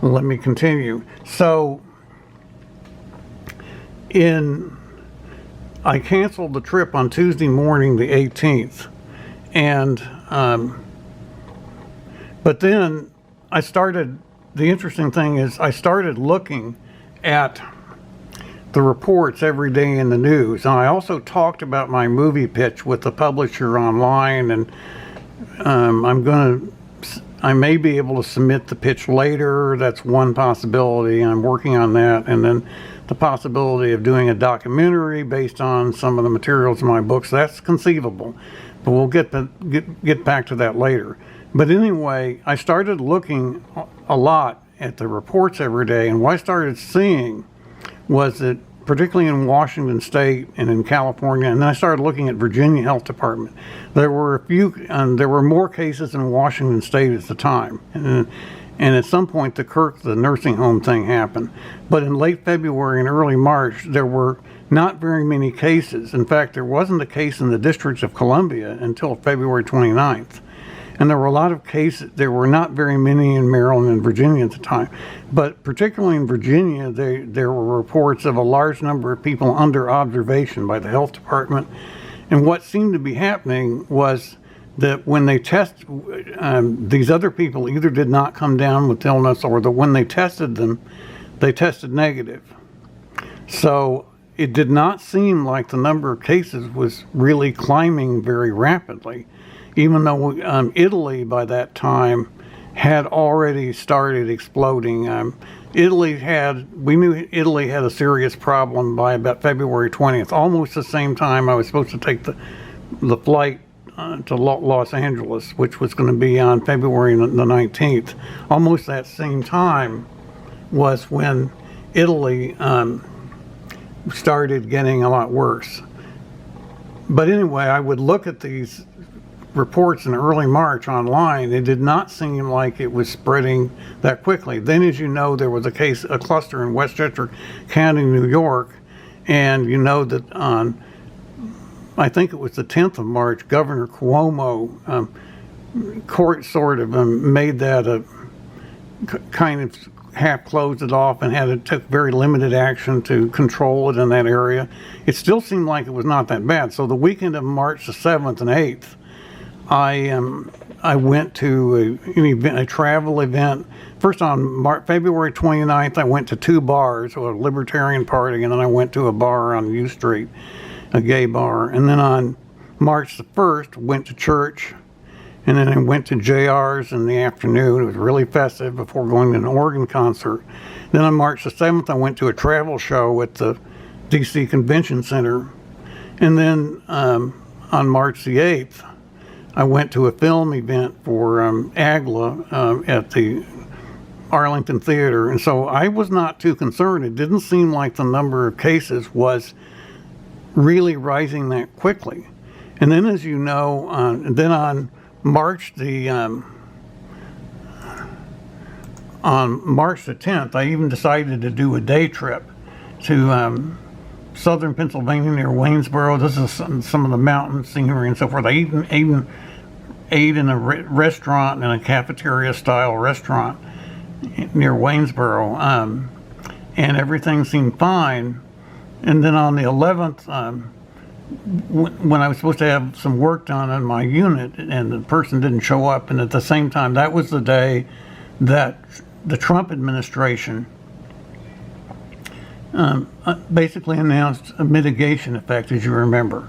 let me continue. So, I canceled the trip on Tuesday morning, the 18th, and but then I started. The interesting thing is, I started looking at the reports every day in the news, and I also talked about my movie pitch with the publisher online, and I may be able to submit the pitch later. That's one possibility. I'm working on that. And then the possibility of doing a documentary based on some of the materials in my books, that's conceivable. But we'll get back to that later. But anyway, I started looking a lot at the reports every day, and what I started seeing was that, particularly in Washington State and in California, and then I started looking at Virginia Health Department. There were there were more cases in Washington State at the time, and at some point the nursing home thing happened. But in late February and early March, there were not very many cases. In fact, there wasn't a case in the District of Columbia until February 29th. And there were a lot of cases. There were not very many in Maryland and Virginia at the time. But particularly in Virginia, there were reports of a large number of people under observation by the health department. And what seemed to be happening was that when they these other people either did not come down with illness, or that when they tested them, they tested negative. So it did not seem like the number of cases was really climbing very rapidly, even though Italy by that time had already started exploding. We knew Italy had a serious problem by about February 20th, almost the same time I was supposed to take the flight to Los Angeles, which was going to be on February the 19th. Almost that same time was when Italy started getting a lot worse. But anyway, I would look at these reports in early March online. It did not seem like it was spreading that quickly. Then, as you know, there was a cluster in Westchester County, New York, and you know that on, I think it was the 10th of March, Governor Cuomo made that a kind of half closed it off and took very limited action to control it in that area. It still seemed like it was not that bad. So the weekend of March the 7th and 8th, I went to a travel event. First on February 29th, I went to two bars, a libertarian party, and then I went to a bar on U Street, a gay bar. And then on March the 1st, went to church, and then I went to JR's in the afternoon. It was really festive before going to an organ concert. Then on March the 7th, I went to a travel show at the DC Convention Center. And then on March the 8th, I went to a film event for AGLA at the Arlington Theater. And so I was not too concerned. It didn't seem like the number of cases was really rising that quickly. And then, as you know, on March the 10th, I even decided to do a day trip to southern Pennsylvania near Waynesboro. This is some of the mountain scenery and so forth. I even ate in a restaurant, in a cafeteria-style restaurant near Waynesboro, and everything seemed fine. And then on the 11th, when I was supposed to have some work done on my unit, and the person didn't show up, and at the same time, that was the day that the Trump administration basically announced a mitigation effect, as you remember.